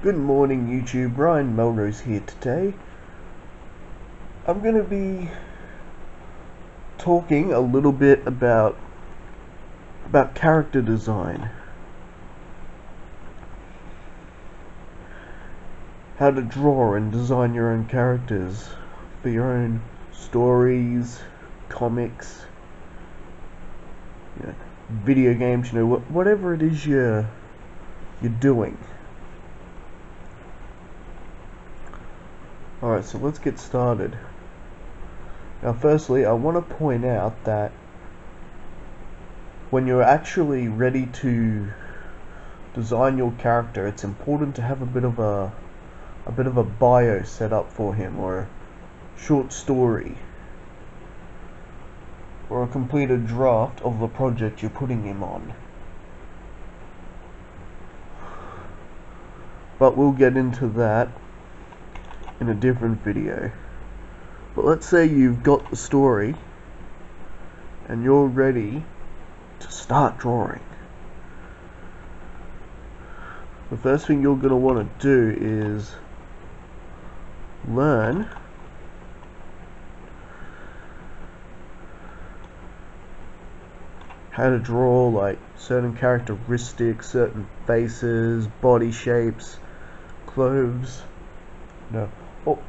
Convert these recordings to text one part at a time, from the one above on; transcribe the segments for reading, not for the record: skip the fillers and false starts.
Good morning YouTube, Ryan Melrose here today. I'm going to be talking a little bit about character design. How to draw and design your own characters for your own stories, comics, video games, whatever it is you're doing. Alright, so let's get started. Now firstly, I want to point out that when you're actually ready to design your character, it's important to have a bit of a bio set up for him, or a short story, or a completed draft of the project you're putting him on. But we'll get into that in a different video. But let's say you've got the story and you're ready to start drawing. The first thing you're going to want to do is learn how to draw like certain characteristics, certain faces, body shapes, clothes,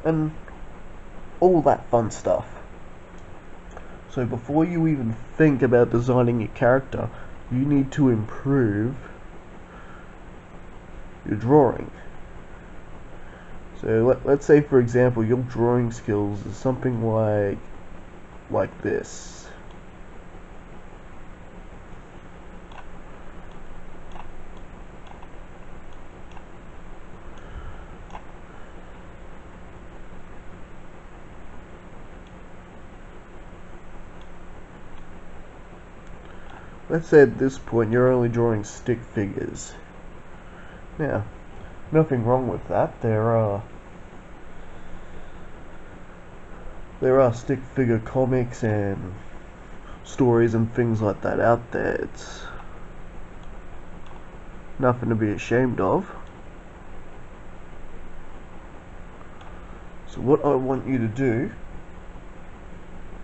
and all that fun stuff. So before you even think about designing your character, you need to improve your drawing. So let's say, for example, your drawing skills is something like this. Let's say at this point you're only drawing stick figures. Now, nothing wrong with that. There are stick figure comics and stories and things like that out there. It's nothing to be ashamed of. So what I want you to do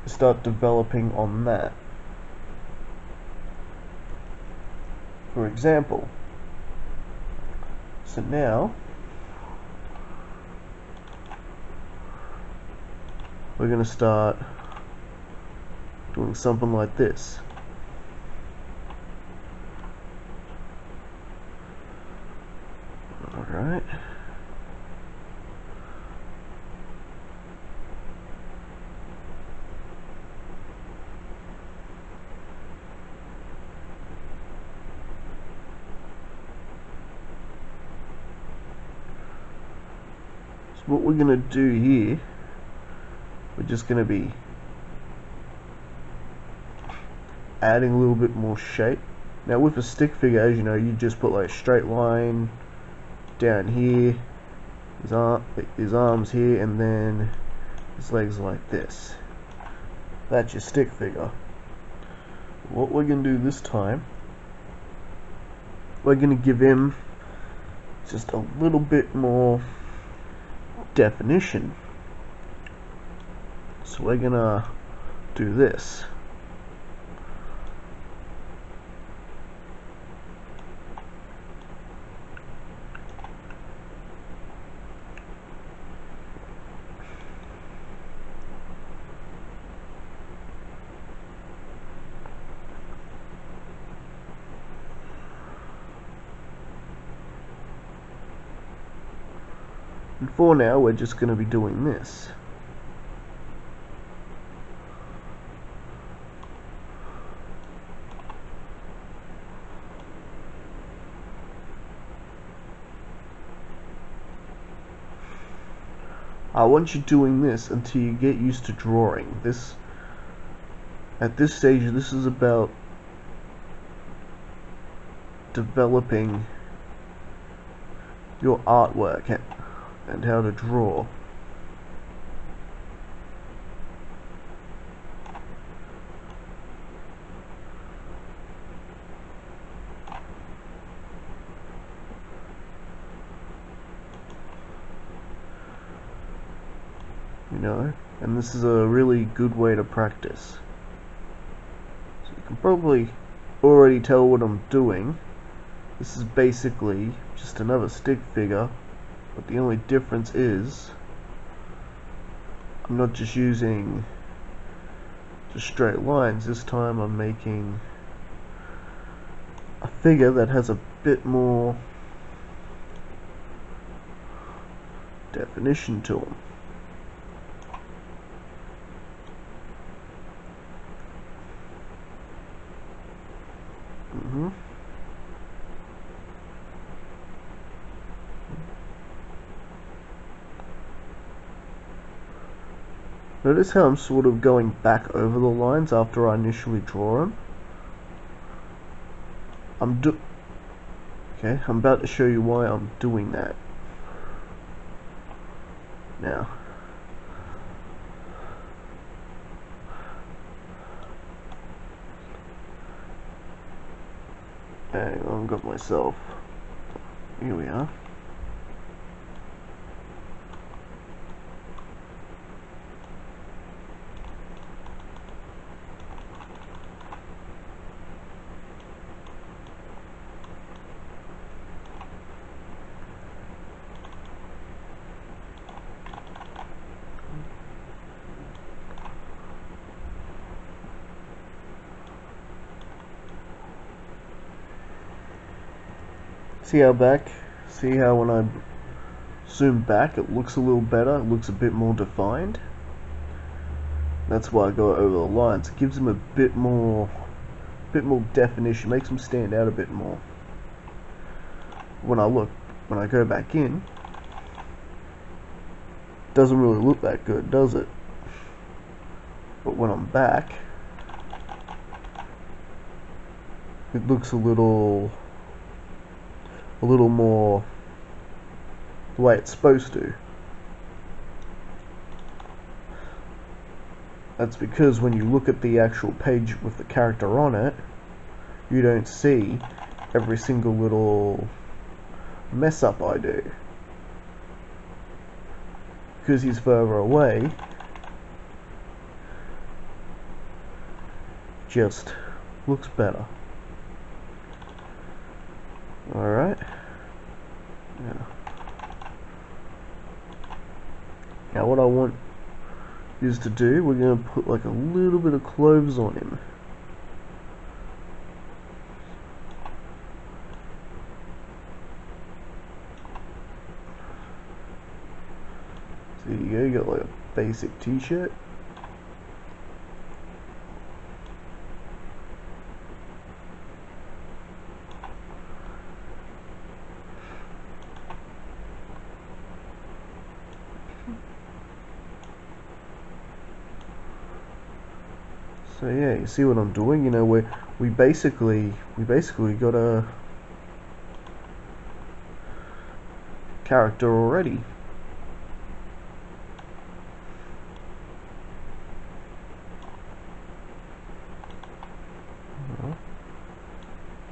is start developing on that. For example, so now we're going to start doing something like this. Alright. What we're going to do here, we're just going to be adding a little bit more shape. Now with a stick figure, as you know, you just put like a straight line down here, his arms here, and then his legs like this. That's your stick figure. What we're going to do this time, we're going to give him just a little bit more definition. So we're gonna do this. And for now, we're just going to be doing this. I want you doing this until you get used to drawing. At this stage, this is about developing your artwork and how to draw. you know, and this is a really good way to practice. So you can probably already tell what I'm doing. This is basically just another stick figure, but the only difference is I'm not just using just straight lines. This time I'm making a figure that has a bit more definition to them. Notice how I'm sort of going back over the lines after I initially draw them. Okay, I'm about to show you why I'm doing that. Now, hang on, I've got myself. Here we are. See how when I zoom back it looks a little better, it looks a bit more defined. That's why I go over the lines. It gives them a bit more definition, makes them stand out a bit more. When I go back in, it doesn't really look that good, does it? But when I'm back, it looks a little more the way it's supposed to. That's because when you look at the actual page with the character on it, you don't see every single little mess up I do. Because he's further away, just looks better. Alright. Now what I want is to do, we're going to put like a little bit of clothes on him. So there you go, you got like a basic t-shirt. So yeah, you see what I'm doing? You know, we basically got a character already.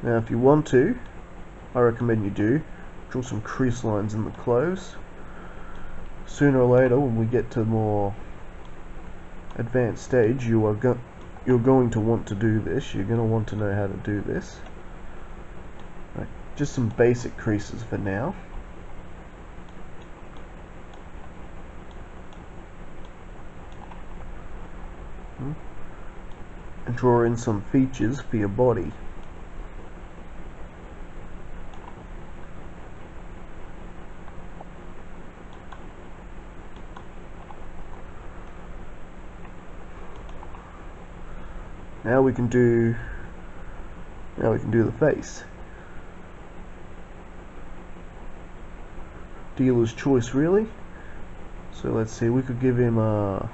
Now, if you want to, I recommend you do draw some crease lines in the clothes. Sooner or later, when we get to a more advanced stage, you're going to want to do this. You're going to want to know how to do this. Right, just some basic creases for now. And draw in some features for your body. Now we can do the face. Dealer's choice, really. So let's see, we could give him a,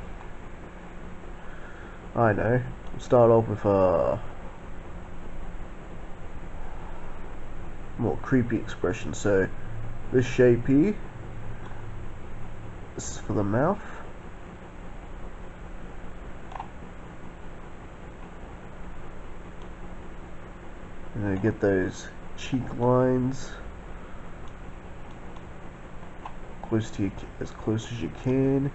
I know, start off with a more creepy expression. So this shape here, this is for the mouth. And get those cheek lines as close as you can.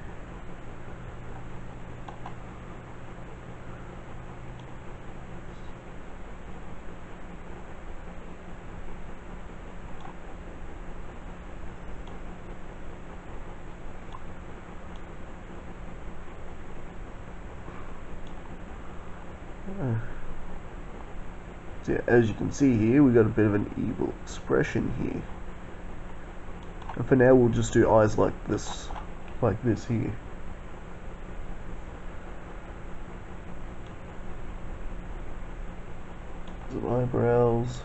So yeah, as you can see here, we got a bit of an evil expression here. And for now, we'll just do eyes like this here. Some eyebrows.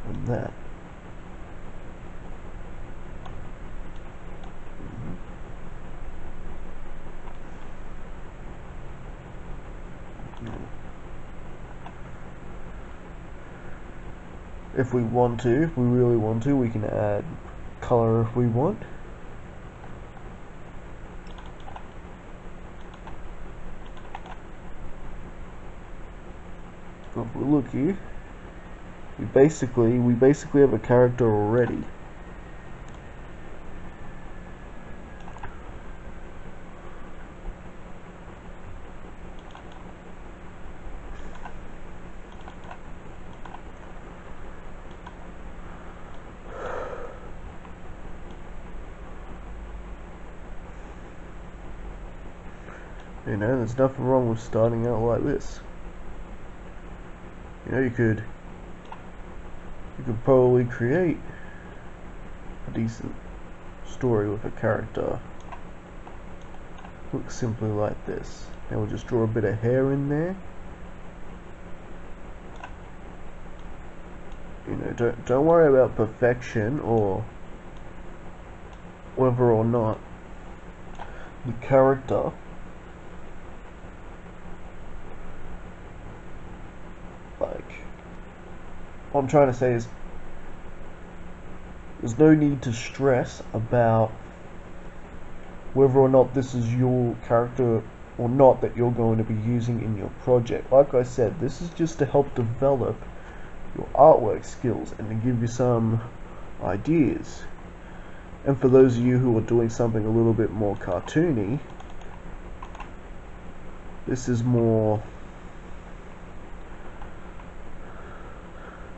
And that. If we want to, if we really want to, we can add color if we want. But if we look here, we basically have a character already. You know, there's nothing wrong with starting out like this. You know, you could probably create a decent story with a character. Looks simply like this. Now we'll just draw a bit of hair in there. You know, don't worry about perfection or whether or not the character what I'm trying to say is there's no need to stress about whether or not this is your character or not that you're going to be using in your project. Like I said, this is just to help develop your artwork skills and to give you some ideas. And for those of you who are doing something a little bit more cartoony, this is more,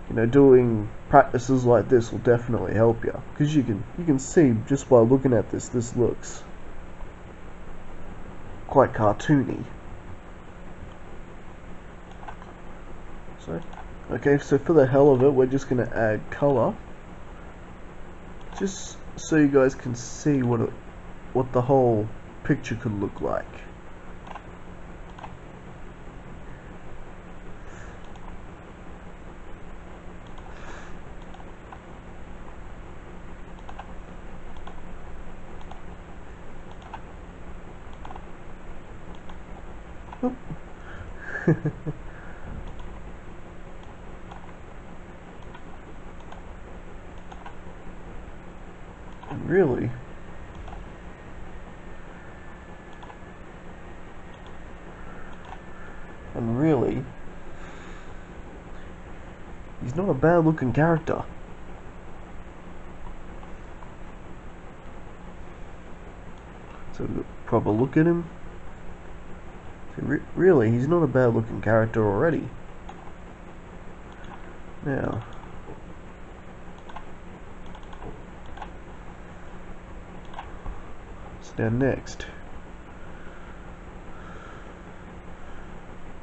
you know, doing practices like this will definitely help you, because you can see just by looking at this looks quite cartoony. So okay, so for the hell of it, we're just going to add color, just so you guys can see what the whole picture could look like. Really, he's not a bad looking character. So proper look at him. So really, he's not a bad looking character already. Now, so now next,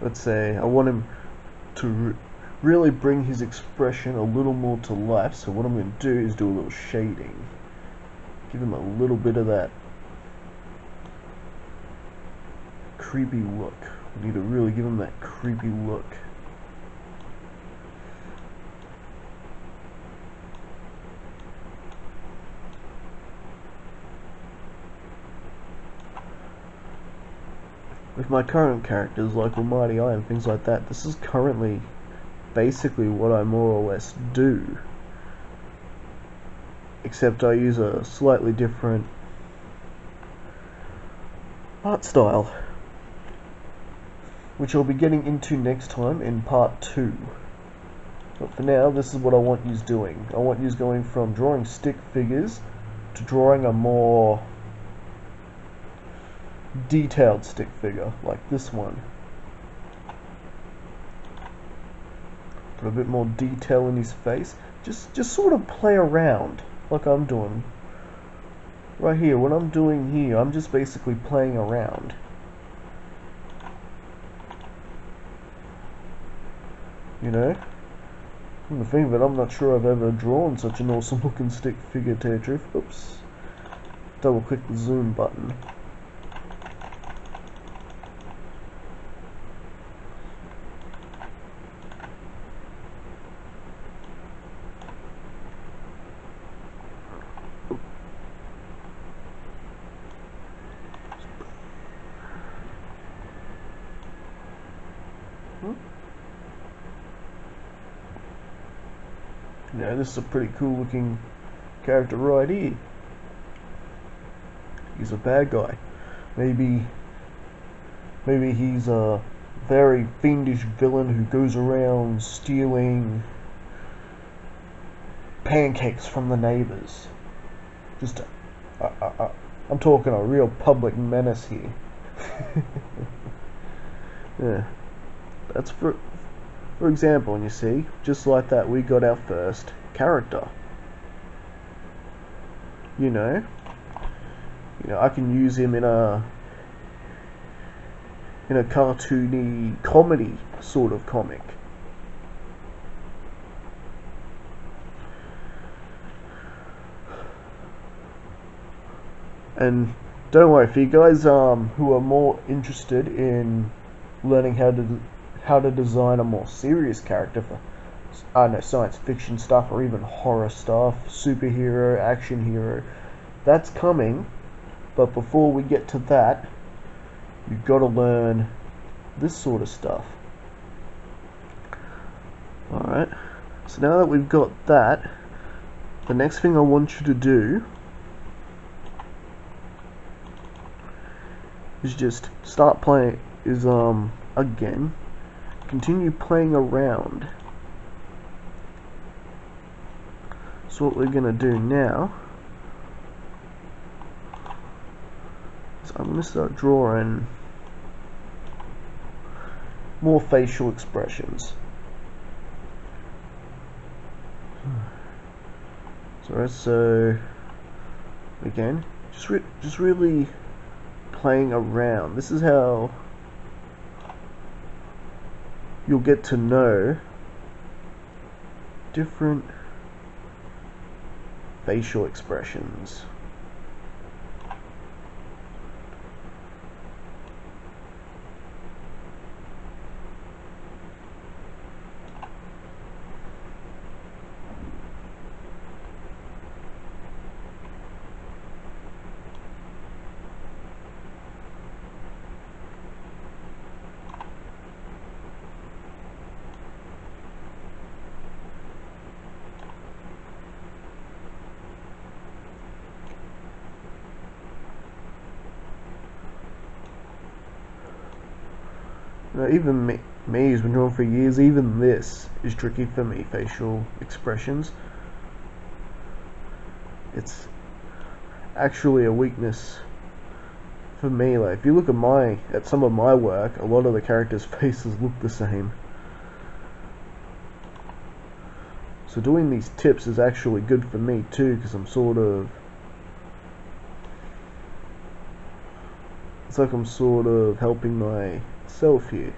let's say I want him to really bring his expression a little more to life. So what I'm going to do is do a little shading, give him a little bit of that creepy look. We need to really give him that creepy look. With my current characters like Almighty Eye and things like that, this is currently basically what I more or less do, except I use a slightly different art style, which I'll be getting into next time in part 2. But for now, this is what I want you doing. I want you going from drawing stick figures to drawing a more detailed stick figure like this one. Put a bit more detail in his face. Just sort of play around like I'm doing right here. What I'm doing here, I'm just basically playing around. You know? From the thing of it, I'm not sure I've ever drawn such an awesome looking stick figure Tetris. Oops. Double click the zoom button. Yeah, this is a pretty cool looking character right here. He's a bad guy. Maybe he's a very fiendish villain who goes around stealing pancakes from the neighbors. Just I'm talking a real public menace here. Yeah, that's for example, and you see, just like that, we got our first character. You know, I can use him in a cartoony comedy sort of comic. And don't worry, for you guys who are more interested in learning how to design a more serious character for, I don't know, science fiction stuff or even horror stuff, superhero, action hero, that's coming. But before we get to that, you've got to learn this sort of stuff. Alright, so now that we've got that, the next thing I want you to do is just start playing, again, continue playing around. So what we're going to do now is I'm going to start drawing more facial expressions. So again, just really playing around. This is how you'll get to know different facial expressions. Even me who's been drawing for years, even this is tricky for me, facial expressions. It's actually a weakness for me. Like, if you look at some of my work, a lot of the characters' faces look the same. So doing these tips is actually good for me too, because it's like I'm sort of helping myself here.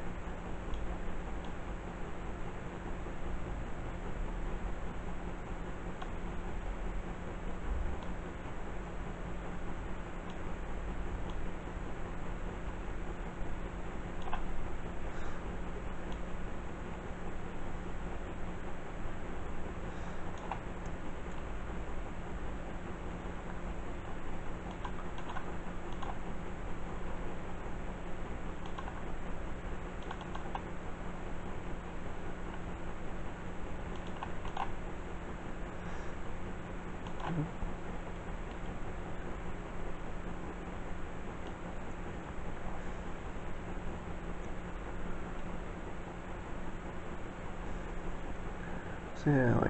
So yeah,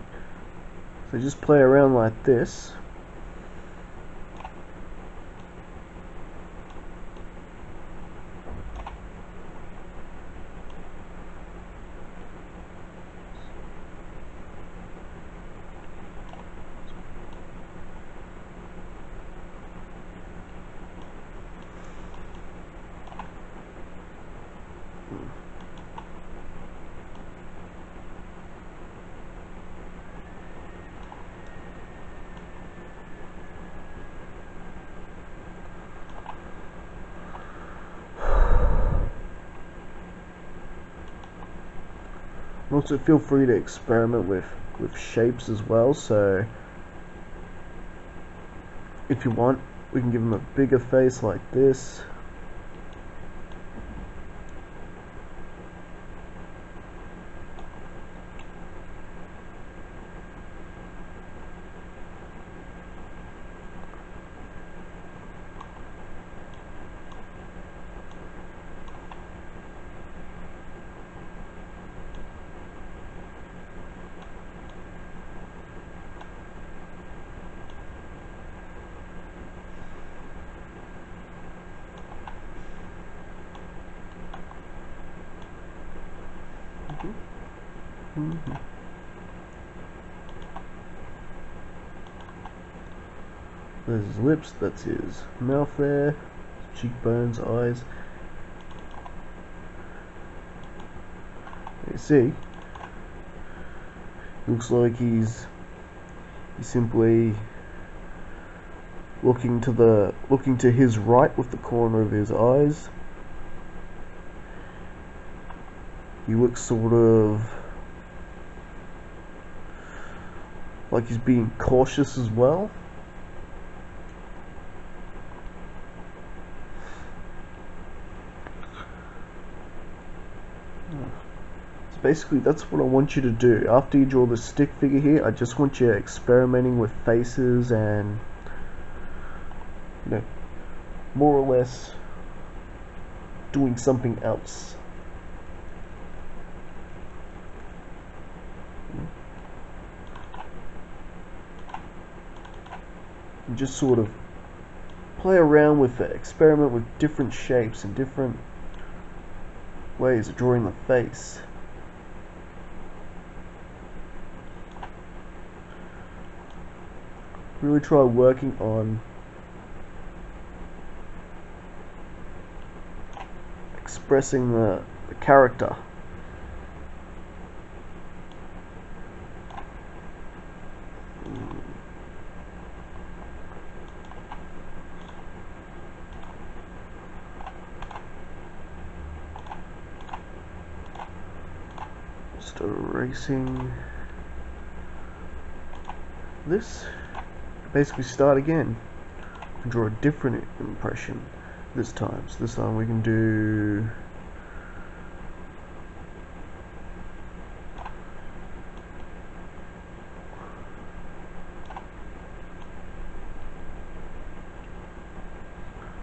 so just play around like this. Also, feel free to experiment with shapes as well. So if you want, we can give him a bigger face like this. There's his lips, that's his mouth there, cheekbones, eyes. You see, looks like he's simply looking to his right with the corner of his eyes. He looks sort of like he's being cautious as well. So basically that's what I want you to do. After you draw the stick figure here, I just want you experimenting with faces and, you know, more or less doing something else. And just sort of play around with it, experiment with different shapes and different ways of drawing the face. Really try working on expressing the character. Just erasing this. Basically start again and draw a different impression this time. So this time we can do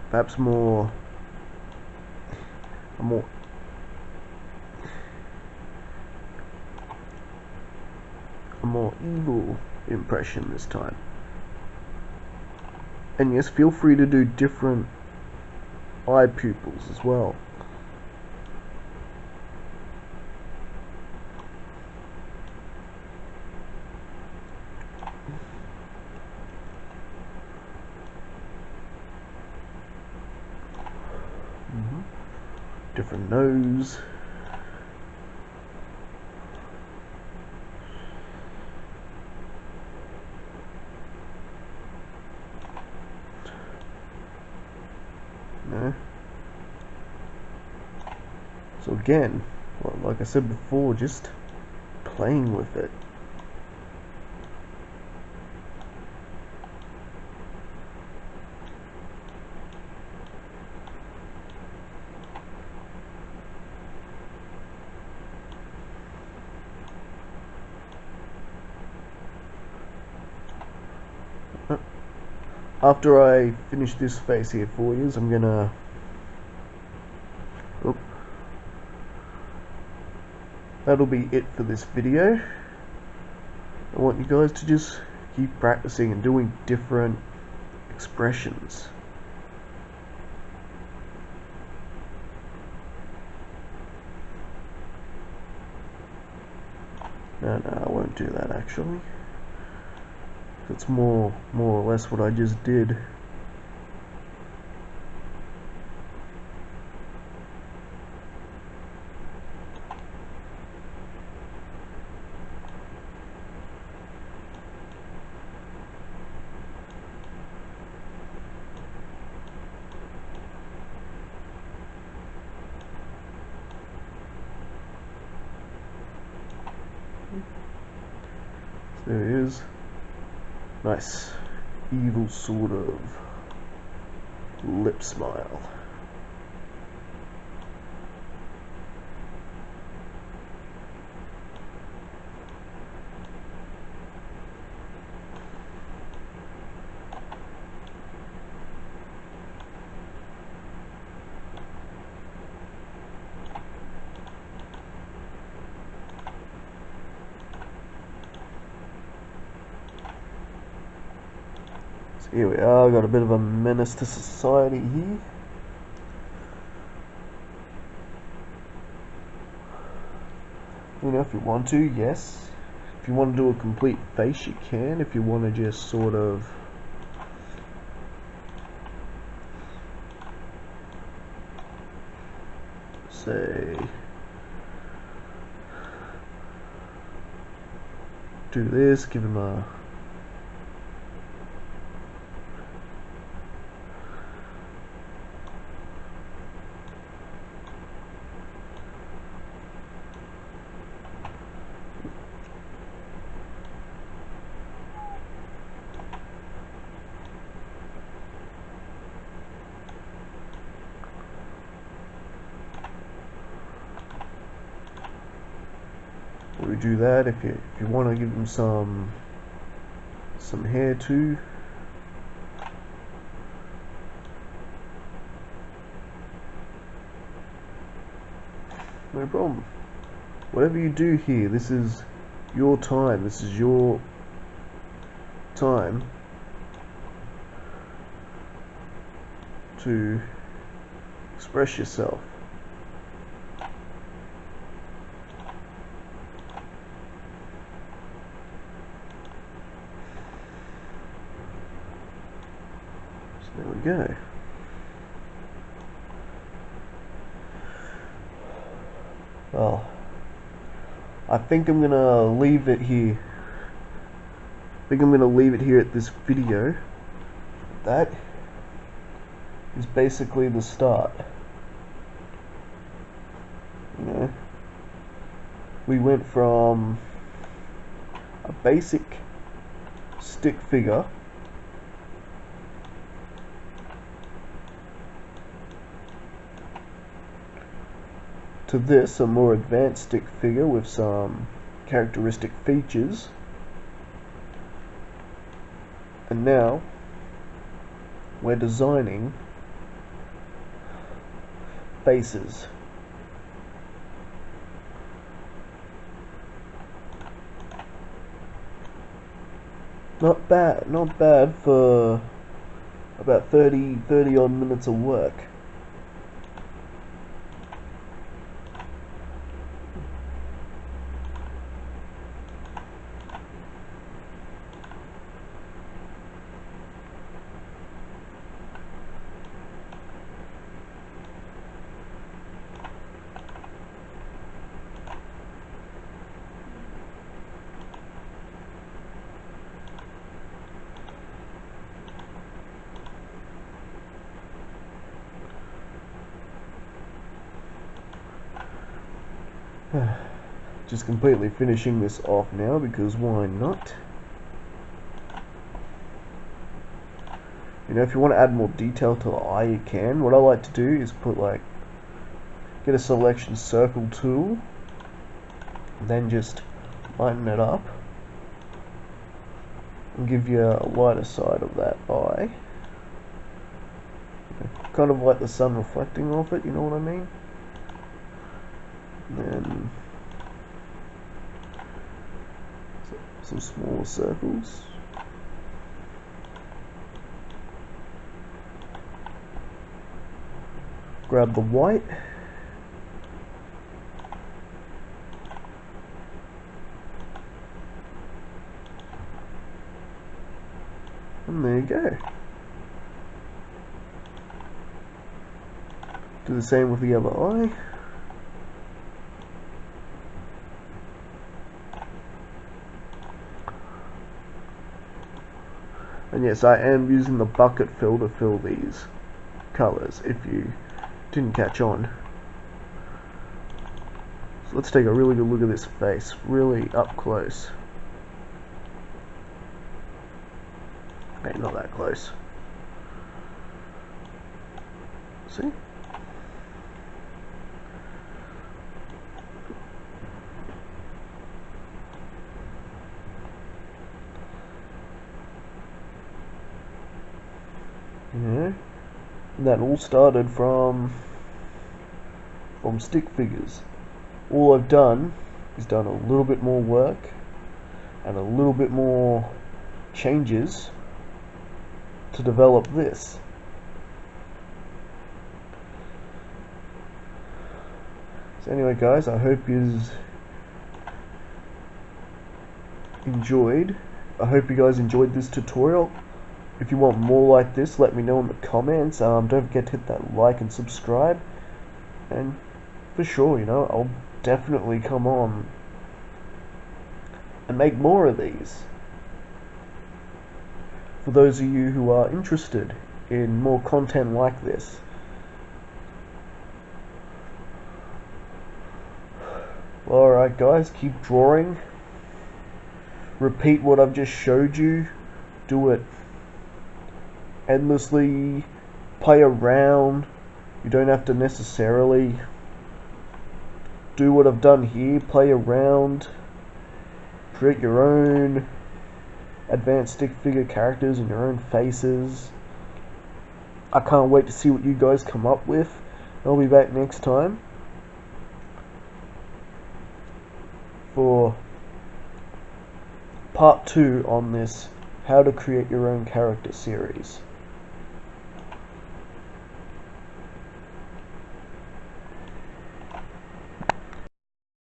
perhaps a more evil impression this time. And yes, feel free to do different eye pupils as well. Different nose. No. So again, well, like I said before, just playing with it. After I finish this face here for you, I'm gonna that'll be it for this video. I want you guys to just keep practicing and doing different expressions. No, I won't do that actually. It's more or less what I just did. There he is. Nice. Evil sort of lip smile. Here we are, got a bit of a menace to society here. You know, if you want to, yes. If you want to do a complete face, you can. If you want to just sort of say, do this, give him a we do that. If you want to give them some hair too, no problem. Whatever you do here, this is your time. This is your time to express yourself. There we go. Well, I think I'm gonna leave it here. At this video. That is basically the start. You know, we went from a basic stick figure to this, a more advanced stick figure with some characteristic features. And now we're designing faces. Not bad for about 30 odd minutes of work. Just completely finishing this off now, because why not? You know, if you want to add more detail to the eye, you can. What I like to do is put get a selection circle tool, then just lighten it up and give you a lighter side of that eye. Kind of like the sun reflecting off it, you know what I mean? Then some smaller circles. Grab the white. And there you go. Do the same with the other eye. And yes, I am using the bucket fill to fill these colours, if you didn't catch on. So let's take a really good look at this face, really up close. Okay, not that close. See? Yeah. And that all started from stick figures. All I've done is done a little bit more work and a little bit more changes to develop this. So anyway guys, I hope you enjoyed. I hope you guys enjoyed this tutorial. If you want more like this, let me know in the comments. Don't forget to hit that like and subscribe. And for sure, you know, I'll definitely come on and make more of these. For those of you who are interested in more content like this. Alright guys, keep drawing. Repeat what I've just showed you. Do it endlessly. Play around. You don't have to necessarily do what I've done here. Play around. Create your own advanced stick figure characters and your own faces. I can't wait to see what you guys come up with. I'll be back next time for part 2 on this how to create your own character series.